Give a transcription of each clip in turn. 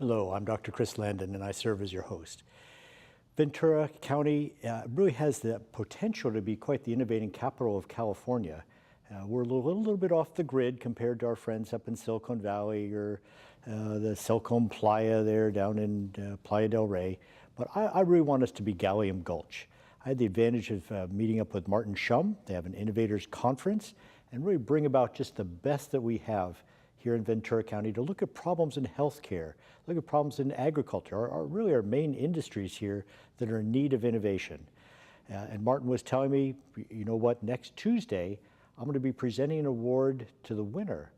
Hello, I'm Dr. Chris Landon, and I serve as your host. Ventura County really has the potential to be quite the innovating capital of California. We're a little bit off the grid compared to our friends up in Silicon Valley or the Silicon Playa there down in Playa del Rey, but I really want us to be Gallium Gulch. I had the advantage of meeting up with Martin Shum. They have an innovators conference and really bring about just the best that we have here in Ventura County to look at problems in healthcare, look at problems in agriculture, really our main industries here that are in need of innovation. And Martin was telling me, you know what, next Tuesday, I'm going to be presenting an award to the winner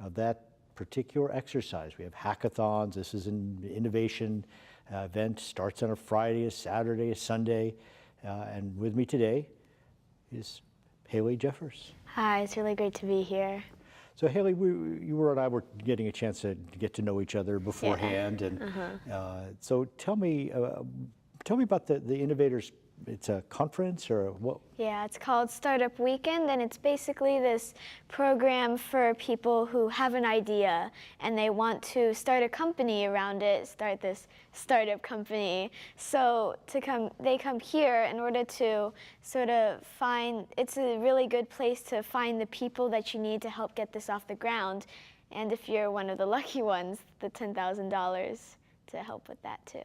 of that particular exercise. We have hackathons. This is an innovation event, starts on a Friday, a Saturday, a Sunday. And with me today is Haley Jeffers. Hi, it's really great to be here. So Haley, you and I were getting a chance to get to know each other beforehand, and so tell me about the Innovators. It's a conference or what? Yeah, it's called Startup Weekend, and it's basically this program for people who have an idea and they want to start a company around it, start this startup company. So they come here in order to sort of find, it's a really good place to find the people that you need to help get this off the ground. And if you're one of the lucky ones, the $10,000 to help with that too.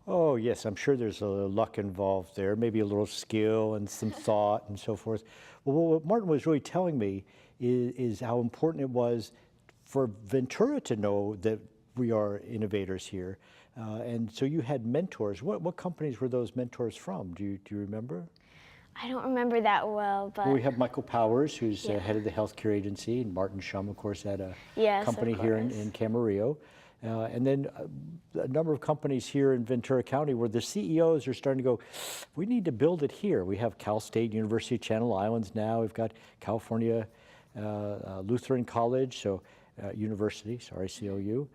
Oh yes, I'm sure there's a little luck involved there, maybe a little skill and some thought and so forth. Well, what Martin was really telling me is how important it was for Ventura to know that we are innovators here. And so you had mentors. What companies were those mentors from? Do you remember? I don't remember that well, but... Well, we have Michael Powers, who's head of the healthcare agency, and Martin Shum, of course, had a company here in Camarillo. And then a number of companies here in Ventura County where the CEOs are starting to go, we need to build it here. We have Cal State University of Channel Islands now. We've got California Lutheran College, University, sorry, COU.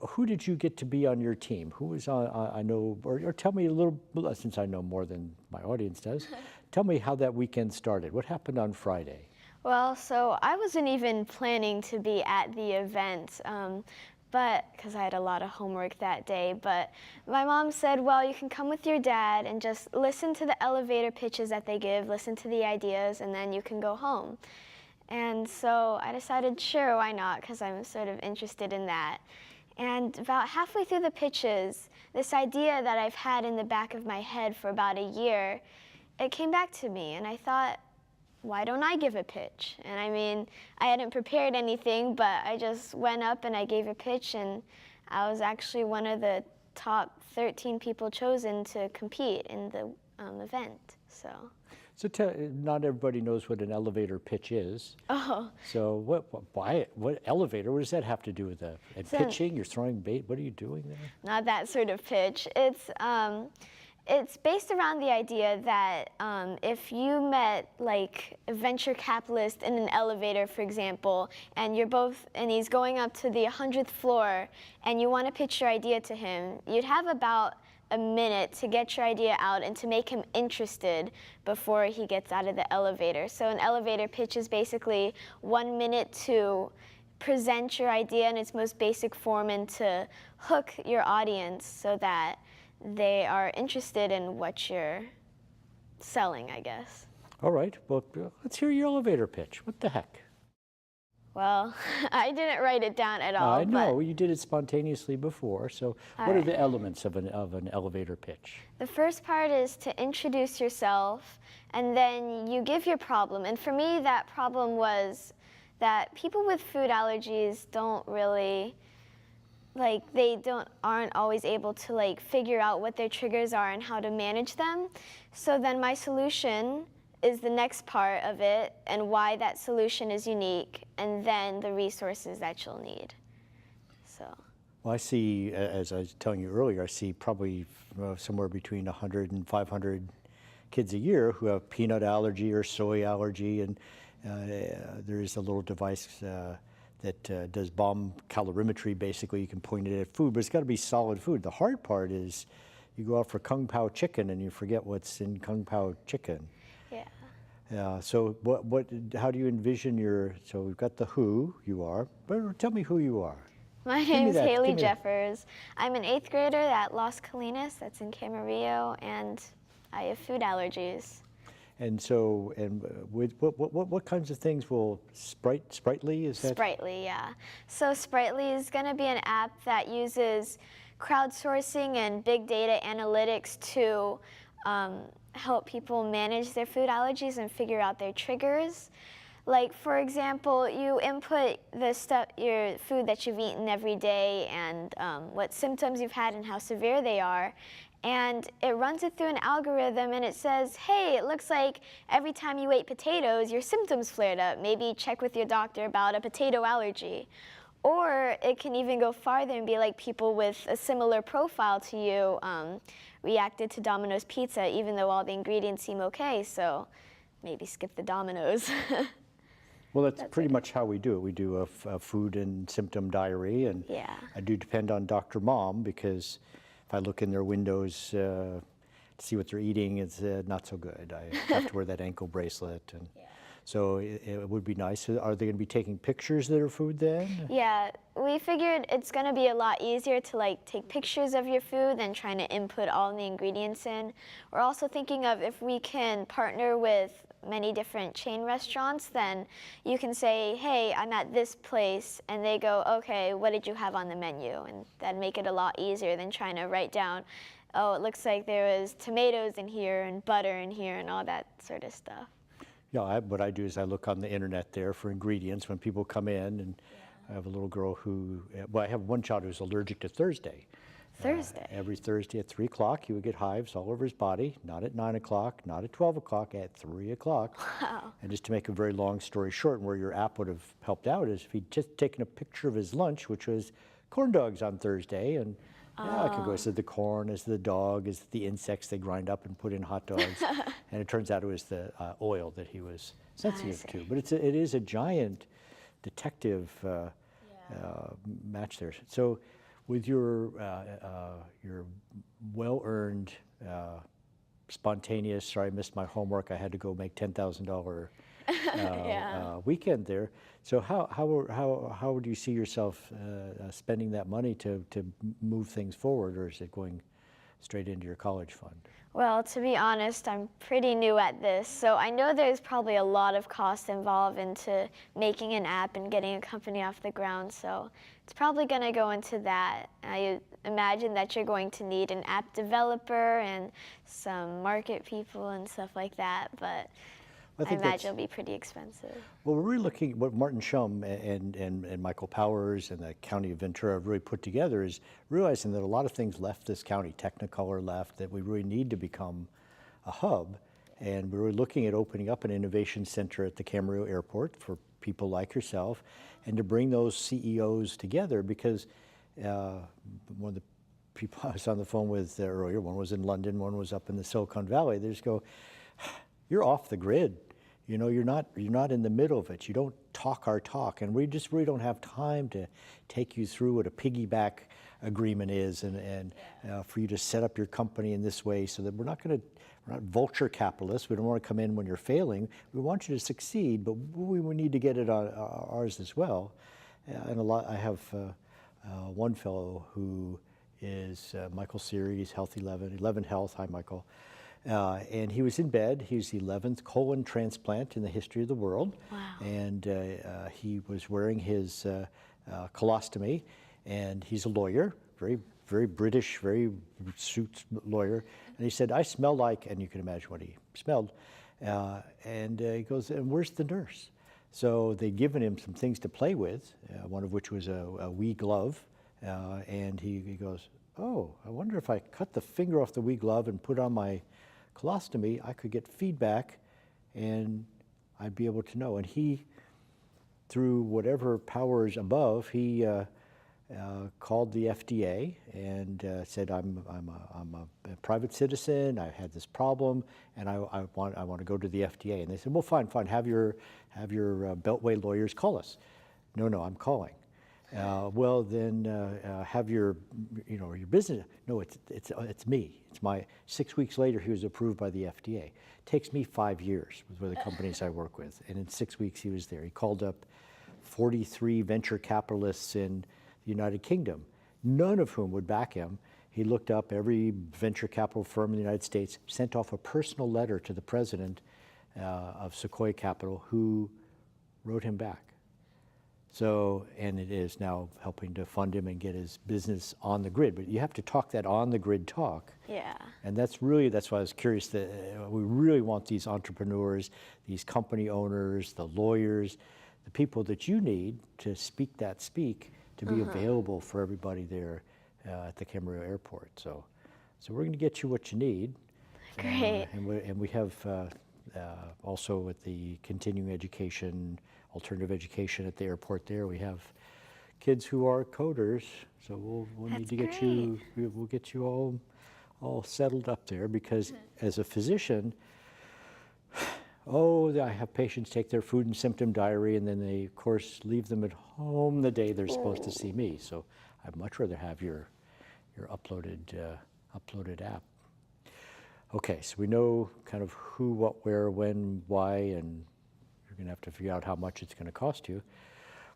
Who did you get to be on your team? Who was on, I know, or tell me a little, since I know more than my audience does, tell me how that weekend started. What happened on Friday? Well, so I wasn't even planning to be at the event, but because I had a lot of homework that day. But my mom said, well, you can come with your dad and just listen to the elevator pitches that they give, listen to the ideas, and then you can go home. And so I decided, sure, why not, because I'm sort of interested in that. And about halfway through the pitches, this idea that I've had in the back of my head for about a year, it came back to me, and I thought, why don't I give a pitch? And I mean, I hadn't prepared anything, but I just went up and I gave a pitch, and I was actually one of the top 13 people chosen to compete in the event, so. So not everybody knows what an elevator pitch is. Oh. So what elevator, what does that have to do with that? Pitching, you're throwing bait, what are you doing there? Not that sort of pitch. It's based around the idea that if you met like a venture capitalist in an elevator, for example, and he's going up to the 100th floor and you want to pitch your idea to him, you'd have about a minute to get your idea out and to make him interested before he gets out of the elevator. So an elevator pitch is basically 1 minute to present your idea in its most basic form and to hook your audience so that they are interested in what you're selling, I guess. All right, well, let's hear your elevator pitch. What the heck? Well, I didn't write it down at all. I know, you did it spontaneously before, so what are the elements of an elevator pitch? The first part is to introduce yourself, and then you give your problem. And for me, that problem was that people with food allergies don't really, aren't always able to figure out what their triggers are and how to manage them. So then my solution is the next part of it and why that solution is unique, and then the resources that you'll need. So. Well, I see, as I was telling you earlier, I see probably somewhere between 100 and 500 kids a year who have peanut allergy or soy allergy, and there is a little device that does bomb calorimetry. Basically, you can point it at food, but it's got to be solid food. The hard part is you go out for Kung Pao chicken and you forget what's in Kung Pao chicken. Yeah. So how do you envision so we've got the who you are, but tell me who you are. My Give me name's that. Haley Give me that. Jeffers. I'm an 8th grader at Las Colinas, that's in Camarillo, and I have food allergies. And so, and with what kinds of things will Spritely, is that? Spritely, yeah. So Spritely is going to be an app that uses crowdsourcing and big data analytics to help people manage their food allergies and figure out their triggers. Like, for example, you input the stuff, your food that you've eaten every day and what symptoms you've had and how severe they are. And it runs it through an algorithm and it says, hey, it looks like every time you ate potatoes, your symptoms flared up. Maybe check with your doctor about a potato allergy. Or it can even go farther and be like people with a similar profile to you reacted to Domino's pizza, even though all the ingredients seem okay. So maybe skip the Domino's. Well, that's pretty much how we do it. We do a food and symptom diary, and Yeah. I do depend on Dr. Mom, because if I look in their windows to see what they're eating, it's not so good. I have to wear that ankle bracelet, and so it would be nice. Are they going to be taking pictures of their food then? Yeah, we figured it's going to be a lot easier to like take pictures of your food than trying to input all the ingredients in. We're also thinking of if we can partner with many different chain restaurants, then you can say, hey, I'm at this place, and they go, okay, what did you have on the menu? And that'd make it a lot easier than trying to write down, oh, it looks like there was tomatoes in here and butter in here and all that sort of stuff. Yeah, what I do is I look on the internet there for ingredients when people come in, and I have a little girl who, well, I have one child who's allergic to Thursday. Thursday? Every Thursday at 3 o'clock, he would get hives all over his body, not at 9 o'clock, not at 12 o'clock, at 3 o'clock. Wow. And just to make a very long story short, and where your app would have helped out is if he'd just taken a picture of his lunch, which was corn dogs on Thursday, and yeah, I could go, is it the corn, is it the dog, is it the insects they grind up and put in hot dogs? And it turns out it was the oil that he was sensitive to. But it is a giant detective match there. So with your well-earned, spontaneous, sorry, I missed my homework, I had to go make $10,000 weekend there. So how would you see yourself spending that money to move things forward, or is it going straight into your college fund? Well, to be honest, I'm pretty new at this, so I know there's probably a lot of cost involved into making an app and getting a company off the ground, so it's probably going to go into that. I imagine that you're going to need an app developer and some market people and stuff like that, but I imagine it'll be pretty expensive. Well, we're really looking at what Martin Shum and Michael Powers and the County of Ventura have really put together, is realizing that a lot of things left this county, Technicolor left, that we really need to become a hub. And we're really looking at opening up an innovation center at the Camarillo Airport for people like yourself, and to bring those CEOs together, because one of the people I was on the phone with earlier, one was in London, one was up in the Silicon Valley, they just go, you're off the grid. You know, you're not in the middle of it. You don't talk our talk, and we just really don't have time to take you through what a piggyback agreement is, and for you to set up your company in this way, so that we're not vulture capitalists. We don't want to come in when you're failing. We want you to succeed, but we need to get it on ours as well. And I have one fellow who is Michael Series, Health 11 Health. Hi, Michael. And he was in bed. He was the 11th colon transplant in the history of the world. Wow. And he was wearing his colostomy, and he's a lawyer, very British, very suit lawyer. And he said, I smell like, and you can imagine what he smelled. And he goes, and where's the nurse? So they'd given him some things to play with, one of which was a wee glove. And he goes, oh, I wonder if I cut the finger off the wee glove and put on my colostomy, I could get feedback and I'd be able to know. And he, through whatever powers above, he called the FDA and said, I'm a private citizen, I had this problem, and I want to go to the FDA. And they said, well, fine, have your Beltway lawyers call us. No, I'm calling. Well, then have your business. No, it's me. It's my 6 weeks later. He was approved by the FDA. It takes me 5 years with the companies I work with, and in 6 weeks he was there. He called up 43 venture capitalists in the United Kingdom, none of whom would back him. He looked up every venture capital firm in the United States, sent off a personal letter to the president of Sequoia Capital, who wrote him back. So, and it is now helping to fund him and get his business on the grid. But you have to talk that on the grid talk. Yeah. And that's why I was curious that we really want these entrepreneurs, these company owners, the lawyers, the people that you need to speak to be available for everybody there at the Camarillo Airport. So we're going to get you what you need. Great. And we have also with the continuing education, alternative education at the airport there, we have kids who are coders. So we'll need to get you, we'll get you all settled up there, because as a physician, I have patients take their food and symptom diary, and then they, of course, leave them at home the day they're supposed to see me. So I'd much rather have your uploaded app. Okay, so we know kind of who, what, where, when, why, and you're going to have to figure out how much it's going to cost you.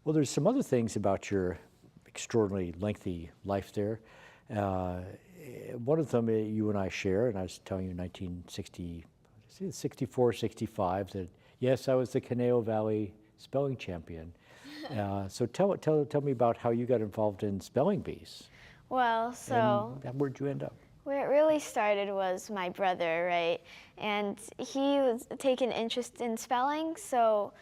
Well, there's some other things about your extraordinarily lengthy life there. One of them you and I share, and I was telling you in 1964, 65, that yes, I was the Conejo Valley spelling champion. So tell me about how you got involved in spelling bees. Well, so and where'd you end up? where it really started was my brother, right? And he was taking interest in spelling, so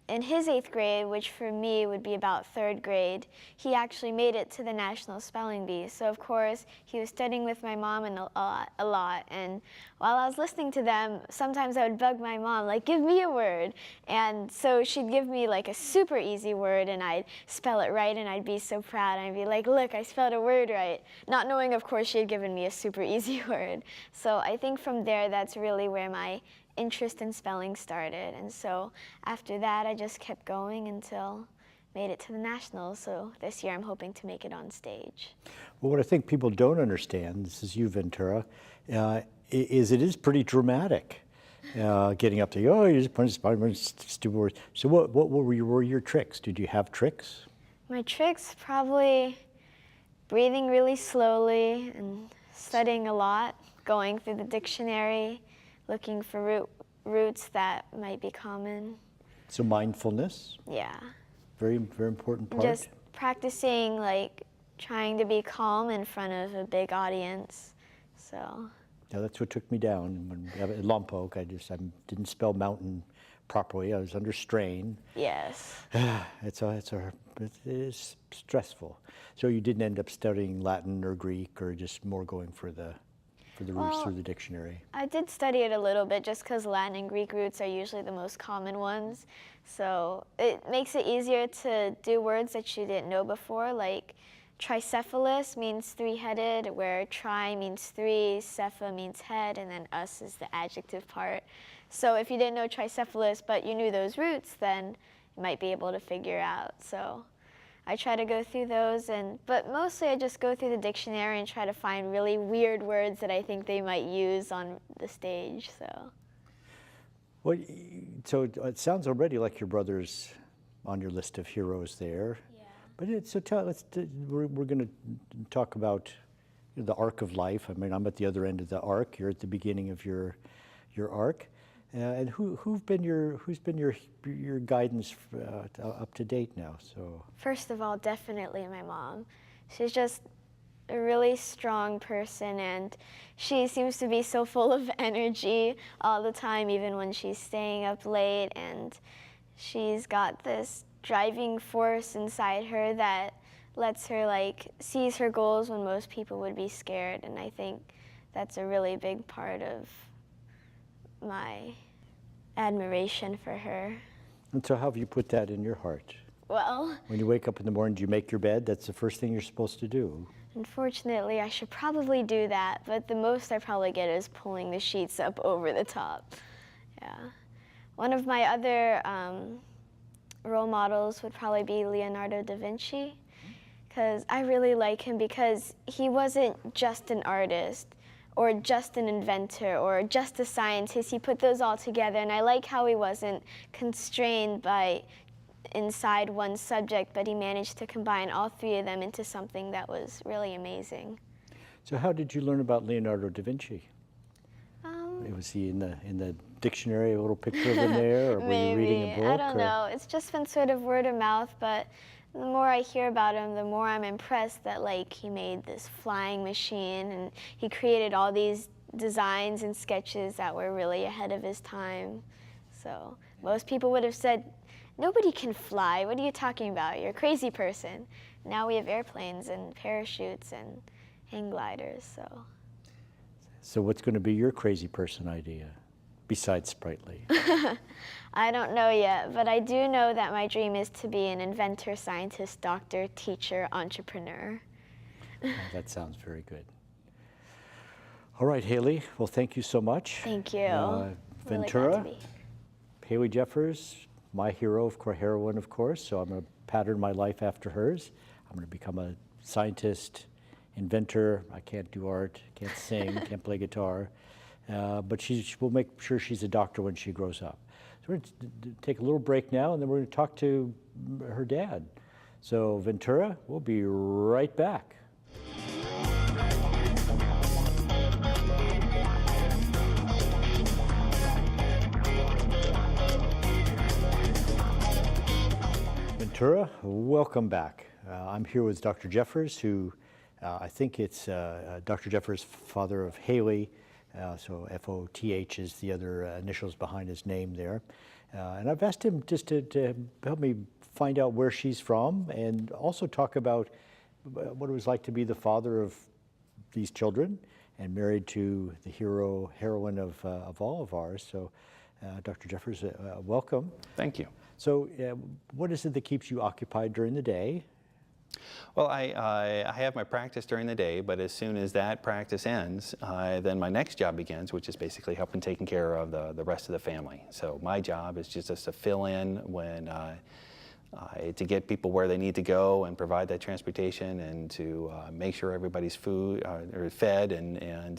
in his 8th grade, which for me would be about 3rd grade, he actually made it to the National Spelling Bee. So of course, he was studying with my mom a lot. And while I was listening to them, sometimes I would bug my mom, like, give me a word. And so she'd give me like a super easy word, and I'd spell it right, and I'd be so proud. And I'd be like, look, I spelled a word right. Not knowing, of course, she had given me a super easy word. So I think from there, that's really where my interest in spelling started. And so after that, I just kept going until made it to the Nationals. So this year I'm hoping to make it on stage. Well, what I think people don't understand, this is you, Ventura, is it is pretty dramatic. Getting up to, oh, you just stupid words. So what were your tricks? Did you have tricks? My tricks, probably breathing really slowly and studying a lot, going through the dictionary, looking for roots that might be common. So mindfulness? Yeah. Very, very important part. Just practicing, like, trying to be calm in front of a big audience, so. Yeah, that's what took me down. When at Lompoc, I didn't spell mountain properly. I was under strain. Yes. It is stressful. So you didn't end up studying Latin or Greek, or just more going for the roots through the dictionary? I did study it a little bit, just because Latin and Greek roots are usually the most common ones. So it makes it easier to do words that you didn't know before, like tricephalus means 3-headed, where tri means 3, cepha means head, and then us is the adjective part. So if you didn't know tricephalus, but you knew those roots, then you might be able to figure out. So I try to go through those, but mostly I just go through the dictionary and try to find really weird words that I think they might use on the stage. Well, so it sounds already like your brother's on your list of heroes there. Yeah. But we're going to talk about the arc of life. I mean, I'm at the other end of the arc. You're at the beginning of your arc. And who's been your guidance up to date now? So first of all, definitely my mom. She's just a really strong person, and she seems to be so full of energy all the time, even when she's staying up late. And she's got this driving force inside her that lets her sees her goals when most people would be scared. And I think that's a really big part of my admiration for her. And so how have you put that in your heart? Well, when you wake up in the morning, do you make your bed? That's the first thing you're supposed to do. Unfortunately, I should probably do that, but the most I probably get is pulling the sheets up over the top. Yeah. One of my other role models would probably be Leonardo da Vinci, because I really like him because he wasn't just an artist or just an inventor or just a scientist. He put those all together, and I like how he wasn't constrained by inside one subject, but he managed to combine all three of them into something that was really amazing. So how did you learn about Leonardo da Vinci? Was he in the dictionary, a little picture of him there, or were you reading a book? I don't know. It's just been sort of word of mouth, but the more I hear about him, the more I'm impressed that like he made this flying machine and he created all these designs and sketches that were really ahead of his time. So most people would have said, nobody can fly. What are you talking about? You're a crazy person. Now we have airplanes and parachutes and hang gliders, So what's going to be your crazy person idea, besides Spritely? I don't know yet, but I do know that my dream is to be an inventor, scientist, doctor, teacher, entrepreneur. Oh, that sounds very good. All right, Haley, well, thank you so much. Thank you. Ventura, Really glad to be. Haley Jeffers, my hero, heroine, of course, so I'm going to pattern my life after hers. I'm going to become a scientist, inventor. I can't do art, can't sing, can't play guitar, but we'll make sure she's a doctor when she grows up. So we're going to take a little break now, and then we're going to talk to her dad. So Ventura, we'll be right back. Ventura, welcome back. I'm here with Dr. Jeffers, who I think it's Dr. Jeffers, father of Haley, so F-O-T-H is the other initials behind his name there. And I've asked him just to help me find out where she's from and also talk about what it was like to be the father of these children and married to the heroine of all of ours. So Dr. Jeffers, welcome. Thank you. So what is it that keeps you occupied during the day? Well, I have my practice during the day, but as soon as that practice ends, then my next job begins, which is basically helping taking care of the rest of the family. So my job is just to fill in when to get people where they need to go and provide that transportation and to make sure everybody's fed and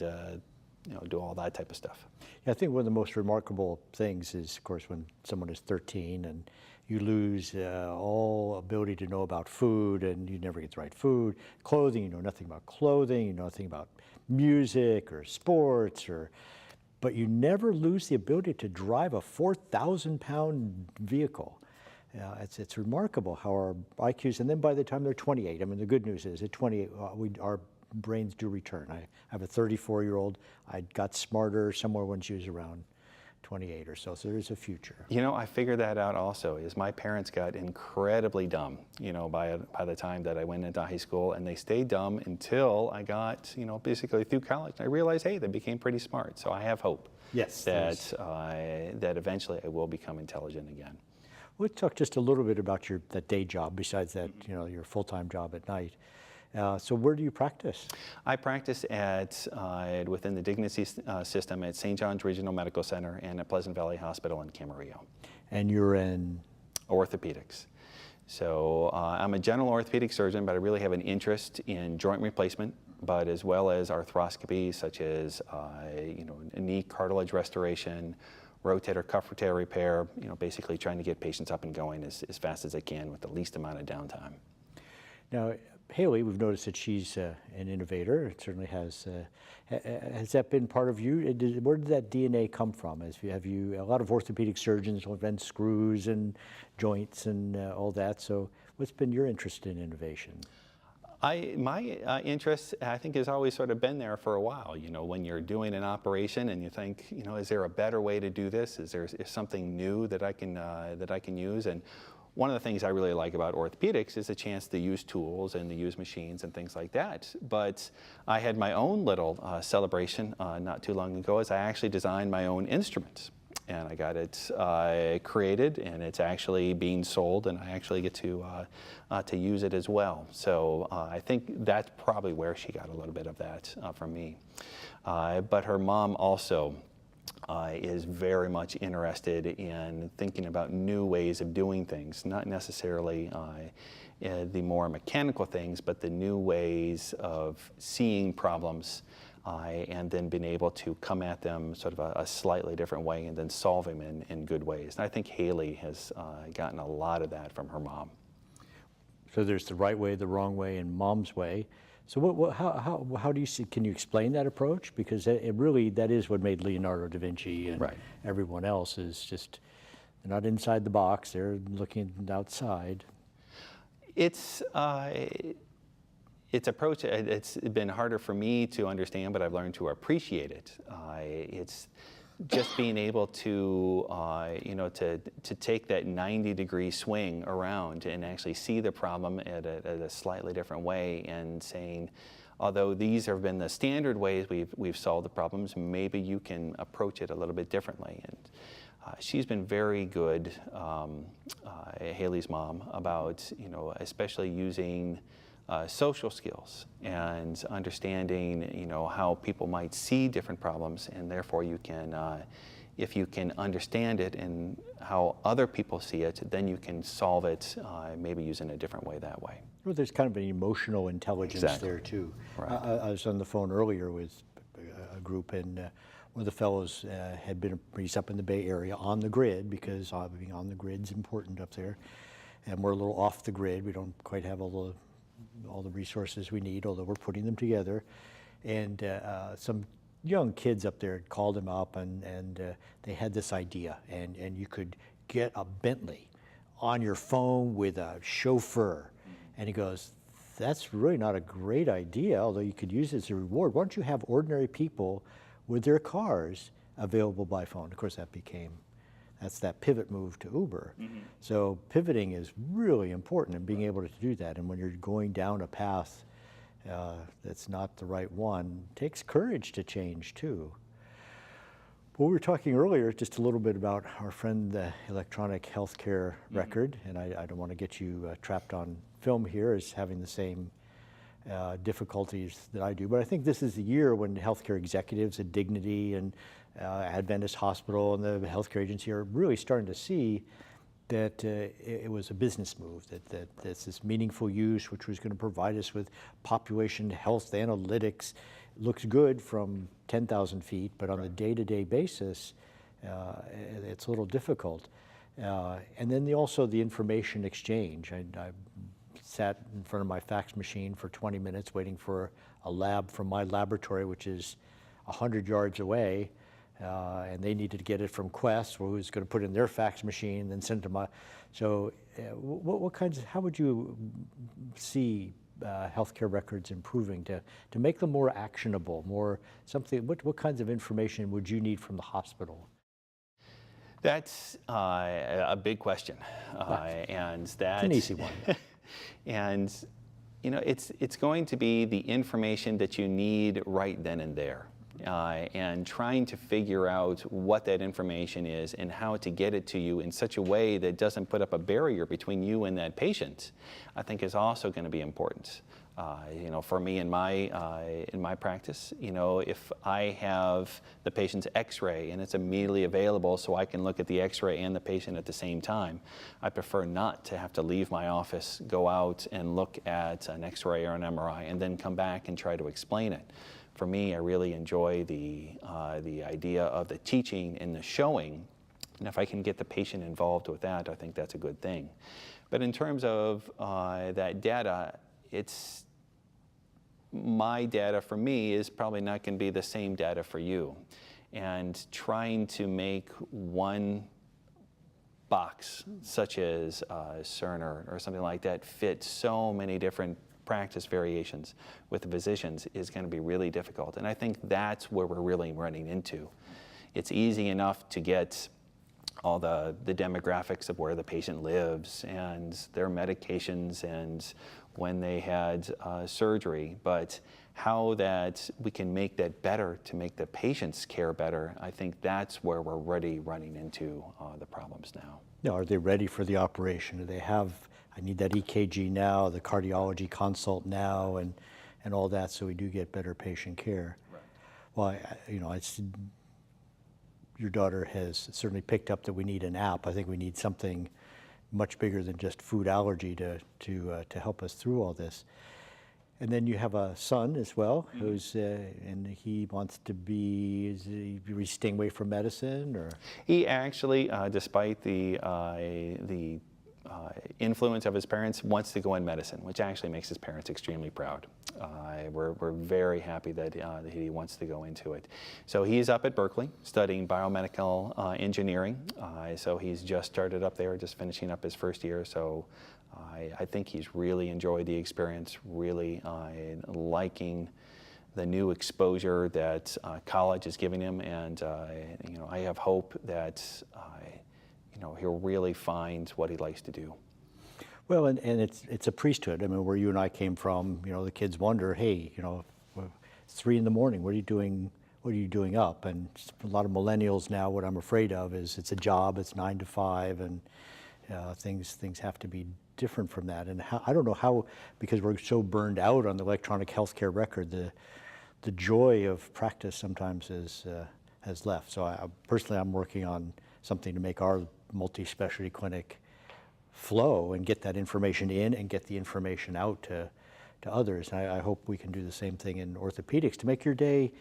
do all that type of stuff. Yeah, I think one of the most remarkable things is, of course, when someone is 13 and you lose all ability to know about food and you never get the right food, clothing, you know nothing about clothing, you know nothing about music or sports, but you never lose the ability to drive a 4,000-pound vehicle. It's remarkable how our IQs, and then by the time they're 28, I mean, the good news is at 28, our brains do return. I have a 34-year-old. I got smarter somewhere when she was around 28 or so there is a future. You know, I figured that out also, is my parents got incredibly dumb, by the time that I went into high school, and they stayed dumb until I got, basically through college. I realized, hey, they became pretty smart, so I have hope. Yes. That eventually I will become intelligent again. Let's talk just a little bit about that day job, besides that, your full-time job at night. So where do you practice? I practice within the Dignity system at St. John's Regional Medical Center and at Pleasant Valley Hospital in Camarillo. And you're in? Orthopedics. So I'm a general orthopedic surgeon, but I really have an interest in joint replacement, but as well as arthroscopy, such as knee cartilage restoration, rotator cuff tear repair, basically trying to get patients up and going as fast as they can with the least amount of downtime. Now, Haley, we've noticed that she's an innovator. It certainly has. Has that been part of you? Where did that DNA come from? Have you a lot of orthopedic surgeons who invent screws and joints and all that? So what's been your interest in innovation? My interest, I think, has always sort of been there for a while. When you're doing an operation and you think, is there a better way to do this? Is something new that I can use? And one of the things I really like about orthopedics is the chance to use tools and to use machines and things like that. But I had my own little celebration not too long ago, as I actually designed my own instruments. And I got it created, and it's actually being sold, and I actually get to use it as well. So I think that's probably where she got a little bit of that from me. But her mom also is very much interested in thinking about new ways of doing things, not necessarily the more mechanical things, but the new ways of seeing problems and then being able to come at them sort of a slightly different way and then solve them in good ways. And I think Haley has gotten a lot of that from her mom. So there's the right way, the wrong way, and mom's way. So how do you see, can you explain that approach? Because it really, that is what made Leonardo da Vinci and Right. everyone else is just, they're not inside the box, they're looking outside. It's approach, it's been harder for me to understand, but I've learned to appreciate it. It's just being able to, to take that 90-degree swing around and actually see the problem at a slightly different way, and saying, although these have been the standard ways we've solved the problems, maybe you can approach it a little bit differently. And she's been very good, Haley's mom, about, especially using social skills and understanding, how people might see different problems, and therefore you can, if you can understand it and how other people see it, then you can solve it, maybe using a different way that way. Well, there's kind of an emotional intelligence Exactly. there too. Right. I was on the phone earlier with a group, and one of the fellows had been, he's up in the Bay Area on the grid, because being on the grid's important up there, and we're a little off the grid. We don't quite have all the resources we need, although we're putting them together. And some young kids up there had called him up, and they had this idea, and you could get a Bentley on your phone with a chauffeur. And he goes, that's really not a great idea, although you could use it as a reward. Why don't you have ordinary people with their cars available by phone? Of course, that's that pivot move to Uber. Mm-hmm. So pivoting is really important, and being able to do that. And when you're going down a path that's not the right one, it takes courage to change too. Well, we were talking earlier just a little bit about our friend, the electronic healthcare record, and I don't want to get you trapped on film here as having the same difficulties that I do, but I think this is the year when healthcare executives at Dignity and Adventist Hospital and the healthcare agency are really starting to see that it was a business move, that this meaningful use, which was going to provide us with population health analytics, looks good from 10,000 feet, but on a day-to-day basis, it's a little difficult. And then also the information exchange. I sat in front of my fax machine for 20 minutes waiting for a lab from my laboratory, which is 100 yards away, and they needed to get it from Quest, who was going to put it in their fax machine and then send it to my. So how would you see healthcare records improving to make them more actionable, more something? What kinds of information would you need from the hospital? That's a big question, and that's an easy one. And it's going to be the information that you need right then and there, and trying to figure out what that information is and how to get it to you in such a way that doesn't put up a barrier between you and that patient, I think is also going to be important. For me in my practice, if I have the patient's X-ray and it's immediately available so I can look at the X-ray and the patient at the same time, I prefer not to have to leave my office, go out and look at an X-ray or an MRI, and then come back and try to explain it. For me, I really enjoy the idea of the teaching and the showing, and if I can get the patient involved with that, I think that's a good thing. But in terms of that data, my data for me is probably not going to be the same data for you. And trying to make one box, such as Cerner or something like that, fit so many different practice variations with the physicians is going to be really difficult. And I think that's where we're really running into. It's easy enough to get all the demographics of where the patient lives and their medications and when they had surgery, but how that we can make that better to make the patient's care better, I think that's where we're already running into the problems now. No, are they ready for the operation? Do they have, I need that EKG now, the cardiology consult now, and all that, so we do get better patient care? Right. Well, your daughter has certainly picked up that we need an app. I think we need something much bigger than just food allergy to help us through all this. And then you have a son as well, who's and he wants to be. Is he staying away from medicine, or? He actually, despite the influence of his parents, wants to go in medicine, which actually makes his parents extremely proud. We're very happy that he wants to go into it. So he's up at Berkeley studying biomedical engineering. So he's just started up there, just finishing up his first year. So I think he's really enjoyed the experience, really liking the new exposure that college is giving him, and you know, I have hope that you know, he'll really find what he likes to do. Well, and it's a priesthood. I mean, where you and I came from, you know, the kids wonder, hey, you know, it's 3 in the morning. What are you doing? What are you doing up? And a lot of millennials now, what I'm afraid of is it's a job. It's 9 to 5, and things have to be different from that. And I don't know how, because we're so burned out on the electronic healthcare record, the joy of practice sometimes has left. So personally, I'm working on something to make our multi-specialty clinic flow and get that information in and get the information out to others. And I hope we can do the same thing in orthopedics to make your day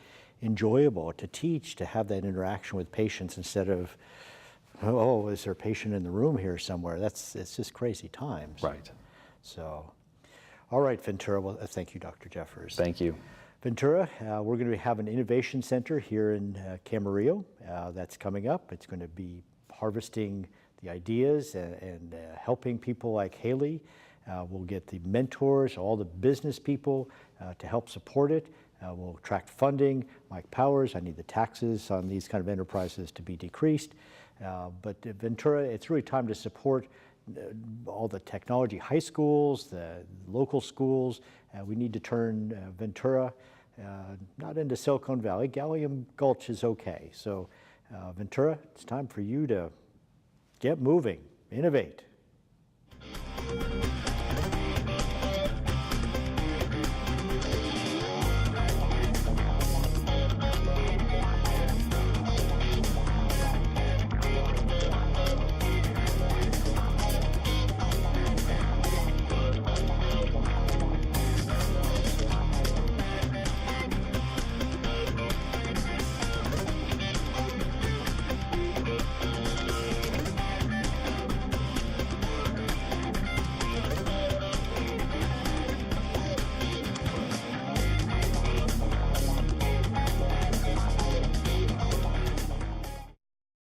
enjoyable, to teach, to have that interaction with patients instead of, oh, is there a patient in the room here somewhere? It's just crazy times. Right. So, all right, Ventura. Well, thank you, Dr. Jeffers. Thank you. Ventura, we're going to have an innovation center here in Camarillo that's coming up. It's going to be harvesting the ideas and helping people like Haley. We'll get the mentors, all the business people to help support it. We'll attract funding. Mike Powers, I need the taxes on these kind of enterprises to be decreased. But Ventura, it's really time to support all the technology high schools, the local schools. We need to turn Ventura not into Silicon Valley. Gallium Gulch is okay. So Ventura, it's time for you to get moving, innovate.